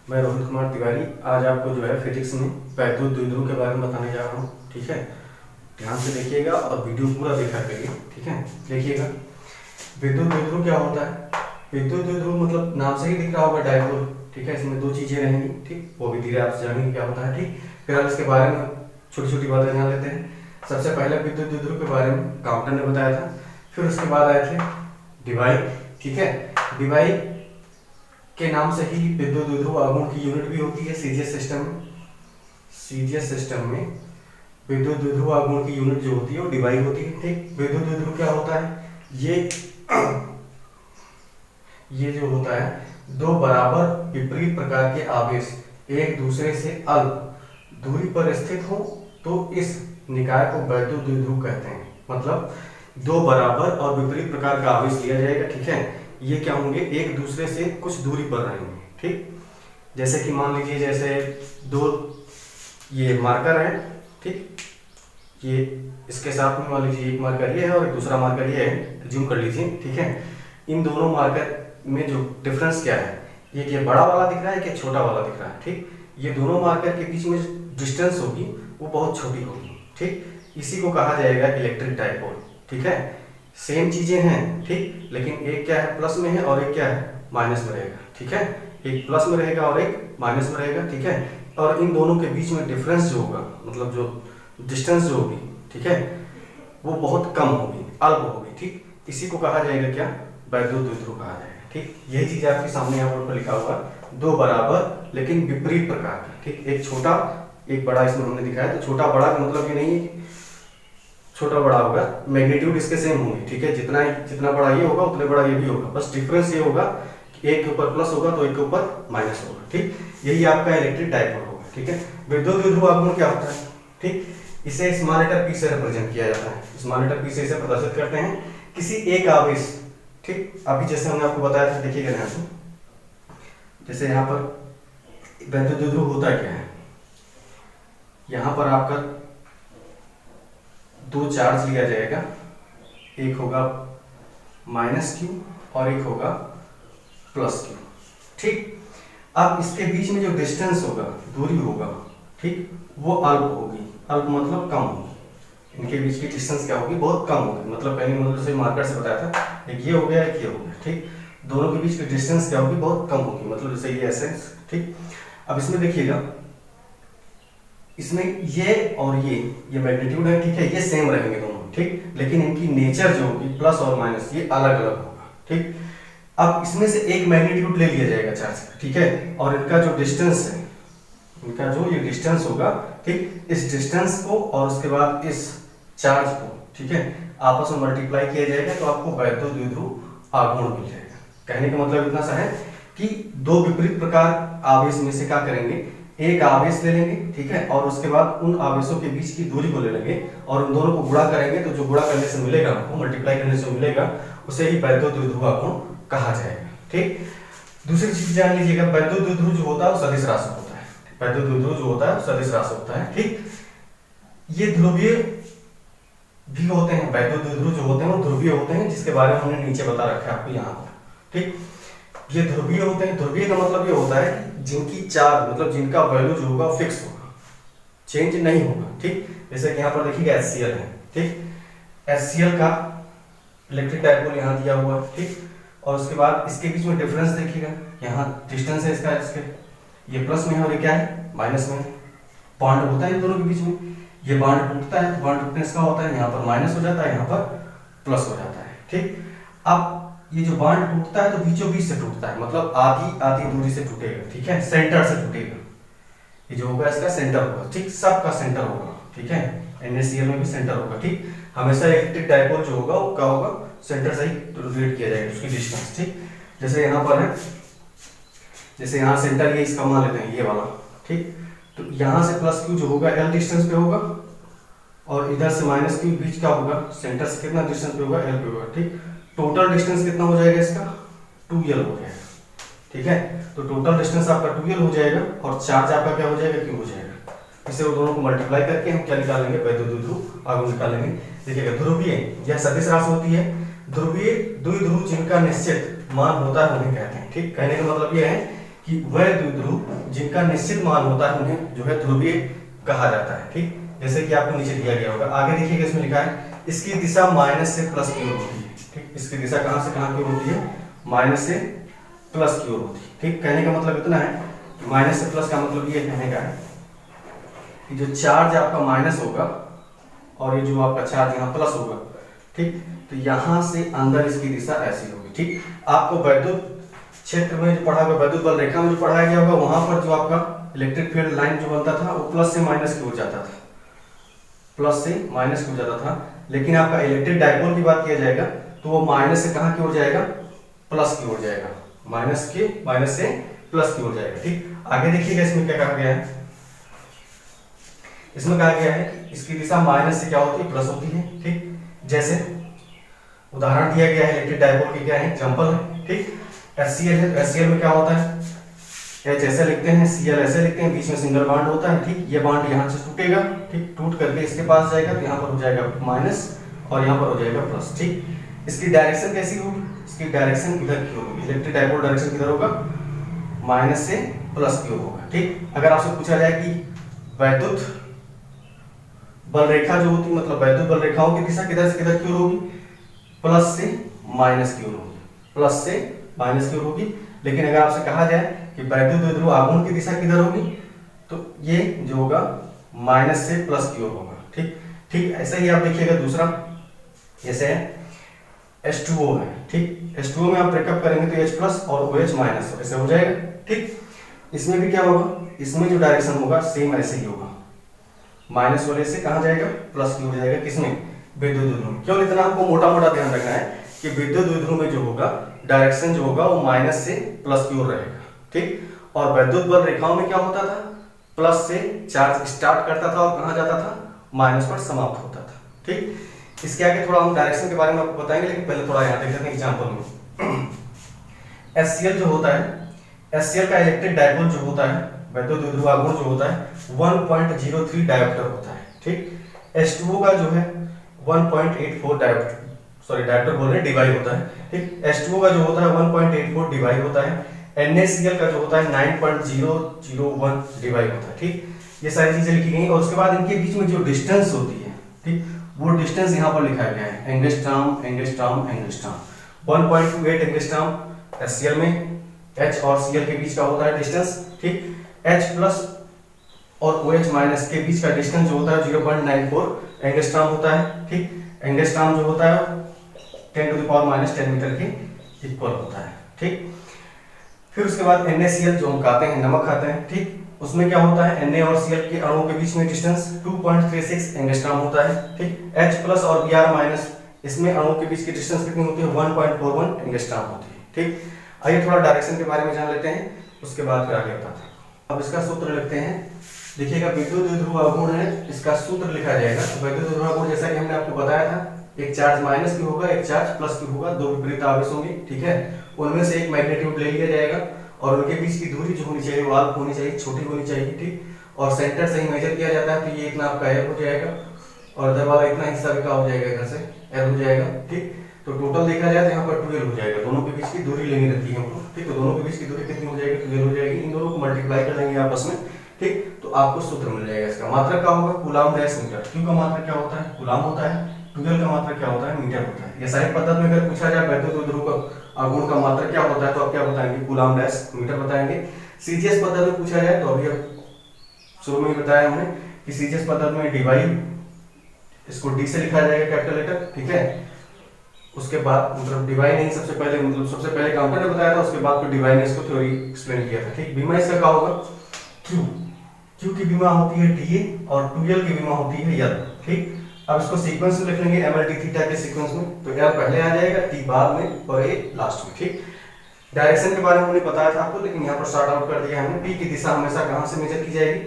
मैं रोहित कुमार तिवारी आज आपको जो है फिजिक्स में वैद्युत द्विध्रुव के बारे में बताने जा रहा हूँ। ठीक है, ध्यान से देखिएगा और वीडियो पूरा देखा करिए। ठीक है, देखिएगा विद्युत द्विध्रुव क्या होता है। विद्युत द्विध्रुव मतलब नाम से ही दिख रहा होगा डायपोल। ठीक है, इसमें दो चीजें रहेंगी। ठीक, वो भी धीरे आपसे जानेंगे क्या होता है। ठीक, फिर हम इसके बारे में छोटी छोटी बातें जान लेते हैं। सबसे पहले विद्युत द्विध्रुव के बारे में काउंटर ने बताया था, फिर उसके बाद आए थे डिवाई। ठीक है, डिवाई के नाम से ही विद्युत द्विध्रुव आघूर्ण की यूनिट भी होती है सीजीएस सिस्टम में। सीजीएस सिस्टम में विद्युत द्विध्रुव आघूर्ण की यूनिट जो होती है वो डिवाई होती है। ठीक, विद्युत द्विध्रुव क्या होता है, ये जो होता है दो बराबर विपरीत प्रकार के आवेश एक दूसरे से अल्प दूरी पर स्थित हो तो इस निकाय को वैद्युत द्विध्रुव कहते हैं। मतलब दो बराबर और विपरीत प्रकार का आवेश लिया जाएगा। ठीक है, ये क्या होंगे, एक दूसरे से कुछ दूरी पर रहेंगे। ठीक, जैसे कि मान लीजिए जैसे दो ये मार्कर है। ठीक, ये इसके साथ में मान लीजिए एक मार्कर ये है और एक दूसरा मार्कर ये है, जूम कर लीजिए। ठीक है, इन दोनों मार्कर में जो डिफरेंस क्या है, एक ये बड़ा वाला दिख रहा है, एक छोटा वाला दिख रहा है। ठीक, ये दोनों मार्कर के बीच में जो डिस्टेंस होगी वो बहुत छोटी होगी। ठीक, इसी को कहा जाएगा इलेक्ट्रिक डायपोल। ठीक है, सेम चीजें हैं। ठीक, लेकिन एक क्या है प्लस में है और एक क्या है माइनस में रहेगा। ठीक है, एक प्लस में रहेगा और एक माइनस में रहेगा। ठीक है, और इन दोनों के बीच में डिफरेंस जो होगा, मतलब जो डिस्टेंस जो होगी, ठीक है, वो बहुत कम होगी, अल्प होगी। ठीक, इसी को कहा जाएगा क्या, वैद्युत द्विध्रुव कहा जाएगा। ठीक, यही चीज आपके सामने यहाँ बोर्ड पर लिखा हुआ, दो बराबर लेकिन विपरीत प्रकार का। ठीक, एक छोटा एक बड़ा इसमें हमने दिखाया, तो छोटा बड़ा का मतलब ये नहीं है छोटा बड़ा होगा, मैग्नीट्यूड इसके सेम होंगे। ठीक है, जितना बड़ा ये होगा उतने बड़ा ये भी होगा, बस डिफरेंस ये होगा कि एक के ऊपर प्लस होगा तो एक के ऊपर माइनस होगा। ठीक, यही आपका इलेक्ट्रिक डायपोल होगा। ठीक है, विद्युत द्विध्रुव आघूर्ण क्या होता है, ठीक, इसे स्मॉल लेटर पी से रिप्रेजेंट किया जाता है। स्मॉल लेटर पी से इसे प्रदर्शित करते हैं किसी एक आवेश। ठीक, अभी जैसे हमने आपको बताया था, देखिएगा ध्यान से, जैसे यहाँ पर विद्युत द्विध्रुव होता क्या है, यहाँ पर आपका दो चार्ज लिया जाएगा, एक होगा माइनस क्यू और एक होगा प्लस क्यू। ठीक, अब इसके बीच में जो डिस्टेंस होगा, दूरी होगा, ठीक, वो अल्प होगी। अल्प मतलब कम होगी। इनके बीच की डिस्टेंस क्या होगी, बहुत कम होगी। मतलब पहले मतलब से मार्कर से बताया था, एक ये हो गया एक ये हो गया। ठीक, दोनों के बीच की डिस्टेंस क्या होगी, बहुत कम होगी। मतलब जैसे ये ऐसे। ठीक, अब इसमें देखिएगा, इसमें ये और ये मैग्नीट्यूड है। ठीक है, ये सेम रहेंगे दोनों। ठीक, लेकिन इनकी नेचर जो होगी प्लस और माइनस ये अलग अलग होगा। ठीक, अब इसमें से एक मैग्नीट्यूड ले लिया जाएगा चार्ज का। ठीक है, और इनका जो डिस्टेंस है, इनका जो ये डिस्टेंस होगा, ठीक, इस डिस्टेंस को और उसके बाद इस चार्ज को, ठीक है, आपस में मल्टीप्लाई किया जाएगा तो आपको वैद्युत द्विध्रुव आघूर्ण मिल जाएगा। कहने का मतलब इतना सा है कि दो विपरीत प्रकार आवेश में से क्या करेंगे, एक आवेश ले लेंगे। ठीक है, और उसके बाद उन आवेशों के बीच की दूरी को ले लेंगे और उन दोनों को गुणा करेंगे, तो जो गुणा करने से मिलेगा, आपको मल्टीप्लाई करने से मिलेगा, उसे ही वैद्युत द्विध्रुव आघूर्ण कहा जाएगा। ठीक, दूसरी चीज जान लीजिएगा, वैद्युत द्विध्रुव जो होता है वो सदिश राशि होता है। वैद्युत द्विध्रुव जो होता है सदिश राशि होता है। ठीक, ये ध्रुवीय भी होते हैं। वैद्युत द्विध्रुव जो होते हैं वो ध्रुवीय होते हैं, जिसके बारे में हमने नीचे बता रखा है आपको यहाँ पर। ठीक, ये ध्रुवीय होते हैं। ध्रुवीय का मतलब ये होता है कि जिनकी चार्ज, मतलब जिनका वैल्यू जो होगा फिक्स होगा, चेंज नहीं होगा। ठीक, जैसे कि यहाँ पर देखिएगा HCl है। ठीक, HCl का इलेक्ट्रिक डायपोल यहाँ दिया हुआ है। ठीक, और उसके बाद इसके बीच में डिफरेंस देखिएगा, यहाँ डिस्टेंस है इसका, इसके ये प्लस में है और ये क्या है माइनस में। बॉन्ड होता है इन दोनों के बीच में, ये बॉन्ड टूटता है, बॉन्ड टूटने से क्या होता है, यहाँ पर माइनस हो जाता है, यहाँ पर प्लस हो जाता है। ठीक, अब ये जो बॉन्ड टूटता है तो बीचों बीच से टूटता है, मतलब आधी आधी दूरी से टूटेगा। ठीक है, सेंटर से टूटेगा। ये जो होगा इसका सेंटर होगा। ठीक, सबका सेंटर होगा। ठीक है, NaCl में भी सेंटर होगा। ठीक, हमेशा इलेक्ट्रिक डायपोल जो होगा वो क्या होगा, सेंटर से ही रोटेट किया जाएगा, उसकी डिस्टेंस। ठीक, जैसे यहाँ पर है, जैसे यहाँ सेंटर ये इसका मान लेते हैं, ये वाला। ठीक, तो यहाँ से प्लस क्यू जो होगा L डिस्टेंस पे होगा और इधर से माइनस क्यू बीच का होगा, सेंटर से कितना डिस्टेंस पे होगा, L पे होगा। ठीक, टोटल डिस्टेंस कितना हो जाएगा इसका, 2L हो जाएगा। ठीक है, तो टोटल डिस्टेंस आपका 2L हो जाएगा और चार्ज आपका क्या हो जाएगा, Q हो जाएगा। इसे वो दोनों को मल्टीप्लाई करके हम क्या निकालेंगे, वैद्युत द्विध्रुव आघूर्ण निकालेंगे। देखिएगा, ध्रुवीय यह सदिश राशि होती है। ध्रुवीय द्विध्रुव जिनका निश्चित मान होता है उन्हें कहते हैं। ठीक, कहने का मतलब यह है कि वह द्विध्रुव जिनका निश्चित मान होता है उन्हें जो है ध्रुवीय कहा जाता है। ठीक, जैसे कि आपको नीचे दिया गया होगा। आगे देखिएगा, इसमें लिखा है इसकी दिशा माइनस से प्लस की ओर होती है। ठीक, इसकी दिशा कहां से कहां की ओर होती है? माइनस से प्लस की ओर होती है। ठीक, कहने का मतलब इतना है कि माइनस से प्लस का मतलब ये कहने का है कि जो चार्ज आपका माइनस होगा और ये जो आपका चार्ज यहाँ प्लस होगा, ठीक, तो यहाँ से अंदर इसकी दिशा ऐसी होगी। ठीक, आपको वैद्युत क्षेत्र में जो पढ़ा होगा, वैद्युत बल रेखा में जो पढ़ाया गया होगा, वहां पर जो आपका इलेक्ट्रिक फील्ड लाइन जो बनता था वो प्लस से माइनस की ओर जाता था, प्लस से माइनस की ओर जाता था। लेकिन आपका इलेक्ट्रिक डायपोल की बात किया जाएगा तो वो माइनस से कहां की ओर जाएगा? प्लस की ओर जाएगा, माइनस से प्लस की ओर जाएगा। ठीक, आगे देखिएगा इसमें क्या कहा गया है। इसमें कहा गया है कि इसकी दिशा माइनस से क्या होती है? प्लस होती है। ठीक, जैसे उदाहरण दिया गया है इलेक्ट्रिक डायपोल की, क्या है? एग्जांपल है। ठीक, HCl है, HCl में क्या होता है? H ऐसे लिखते हैं, Cl ऐसे लिखते हैं, बीच में सिंगल बॉन्ड होता है। ठीक, ये बॉन्ड यहाँ से टूटेगा, ठीक, टूट करके इसके पास जाएगा तो यहाँ पर हो जाएगा माइनस और यहाँ पर हो जाएगा प्लस। ठीक, इसकी डायरेक्शन कैसी होगी? इसकी डायरेक्शन इधर की होगी। इलेक्ट्रिक डायपोल डायरेक्शन किधर होगा? माइनस से प्लस की ओर होगा। ठीक, अगर आपसे पूछा जाए कि वैद्युत बल रेखा जो होती है, मतलब वैद्युत बल रेखाओं की दिशा किधर से किधर की ओर होगी? प्लस से माइनस की ओर होगी, प्लस से माइनस की ओर होगी। लेकिन अगर आपसे कहा जाए कि वैद्युत द्विध्रुव आघूर्ण की दिशा किधर होगी, तो ये जो होगा माइनस से प्लस की ओर होगा। ठीक, ठीक, ऐसा ही आप देखिएगा दूसरा, जैसे H2O है। ठीक, H2O में आप ब्रेकअप करेंगे तो H प्लस और OH माइनस ऐसे हो जाएगा। ठीक, इसमें भी क्या होगा? इसमें जो डायरेक्शन होगा सेम ऐसे ही होगा, माइनस वाले से कहां जाएगा? प्लस की ओर जाएगा। किसमें? विद्युत द्विध्रुव। केवल इतना हमको मोटा मोटा ध्यान रखना है कि विद्युत द्विध्रुव में जो होगा डायरेक्शन जो होगा वो माइनस से प्लस की ओर रहेगा। ठीक, और वैद्युत बल रेखाओं में क्या होता था? प्लस से चार्ज स्टार्ट करता था और कहां जाता था? माइनस पर समाप्त होता था। ठीक, इसके आगे थोड़ा हम डायरेक्शन के बारे में आपको बताएंगे, लेकिन पहले थोड़ा यहाँ देख लेते हैं एग्जांपल में। HCl जो होता है, HCl का इलेक्ट्रिक डायपोल जो होता है, वैद्युत द्विध्रुव आघूर्ण जो होता है 1.03 डायोप्टर होता है। ठीक, H2O का जो है 1.84 डायोप्टर, सॉरी डायोप्टर बोल रहे हैं, डिवाई होता है। ठीक, H2O का जो होता है 1.84 डिवाई होता है। NaCl का जो होता है 9.001 डिवाई होता है। ठीक, ये सारी चीजें लिखी गई और उसके बाद इनके बीच में जो डिस्टेंस होती है, ठीक, वो डिस्टेंस यहाँ पर लिखा गया है, angstrom angstrom angstrom. 1.28 angstrom HCl में H और Cl के बीच का होता है डिस्टेंस। ठीक, H प्लस और OH माइनस के बीच का डिस्टेंस जो होता है 0.94 एंगस्ट्रॉम होता है। ठीक, एंगस्ट्रॉम जो होता है 10⁻⁻10 मीटर के इक्वल होता है। ठीक, फिर उसके बाद NaCl जो हम खाते हैं, नमक खाते हैं, ठीक, उसमें क्या होता है? Na और Cl के अणुओं के बीच में डिस्टेंस 2.36 एंगस्ट्रॉम होता है। ठीक, H प्लस और Br माइनस, इसमें अणुओं के बीच की डिस्टेंस कितनी होती है? 1.41 एंगस्ट्रॉम होती है। ठीक, आइए थोड़ा डायरेक्शन के बारे में जान लेते हैं, उसके बाद फिर आगे बताते हैं। अब इसका सूत्र लिखते हैं। देखिएगा, विद्युत द्विध्रुव आघूर्ण है, इसका सूत्र लिखा जाएगा। तो विद्युत द्विध्रुव आघूर्ण जैसा कि हमने आपको बताया था, एक चार्ज माइनस की होगा, एक चार्ज प्लस की होगा, दो विपरीत आवेश होंगे। ठीक है, उनमें से एक मैग्नीट्यूड ले लिया जाएगा और उनके बीच की दूरी जो होनी चाहिए वो अल्प होनी चाहिए, छोटी होनी चाहिए। ठीक, और सेंटर से ही मेजर किया जाता है, तो ये इतना आपका एल हो जाएगा और इधर वाला इतना हिस्सा भी क्या हो जाएगा? इधर से एल हो जाएगा। ठीक, तो टोटल देखा जाए तो यहाँ पर 12 हो जाएगा। दोनों के बीच की दूरी लेनी रहती है हमको। ठीक, तो दोनों के बीच की दूरी कितनी हो जाएगी? 12 हो जाएगी। इन दोनों को मल्टीप्लाई कर लेंगे आपस में। ठीक, तो आपको सूत्र मिल जाएगा। इसका मात्रक क्या होगा? Coulomb dash metre. क्यू का मात्रक क्या होता है? कूलाम होता है। 12 का मात्रक क्या होता है? मीटर होता है। ये सारी पद्धति में अगर पूछा जाए वैद्युत द्विध्रुव का आघूर्ण का मात्रक क्या होता है, तो आप क्या बताएंगे? कूलाम डैश मीटर बताएंगे। सीजीएस पद्धति में पूछा जाए तो अभी शुरू में ही बताया हमने कि सीजीएस पद्धति में डिवाई, इसको डी से लिखा जाएगा कैपिटल लेटर। ठीक है, उसके बाद मतलब डिवाई नहीं, सबसे पहले काउंटर ने बताया था, उसके बाद फिर डिवाई ने इसको थ्योरी एक्सप्लेन किया था। ठीक, बीमा इसका क्या होगा? क्यू की बीमा होती है टीए और 2l की बीमा होती है यल। ठीक, अब इसको सीक्वेंस में लिख लेंगे, ml d थीटा के सीक्वेंस में, तो l पहले आ जाएगा, t बाद में और a लास्ट में। ठीक, डायरेक्शन के बारे में हमने बताया था आपको, लेकिन यहाँ पर शॉर्ट आउट कर दिया हमने। p की दिशा हमेशा कहां से मेजर की जाएगी?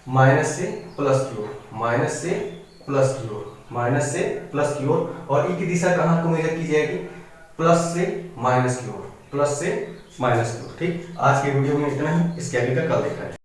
माइनस से प्लस की ओर, माइनस से प्लस की ओर, माइनस से प्लस की ओर। और e की दिशा कहां को मेजर की जाएगी? प्लस से माइनस की ओर, प्लस से माइनस की ओर। ठीक, आज के वीडियो में इतना ही, इसके आगे का कल देखा है।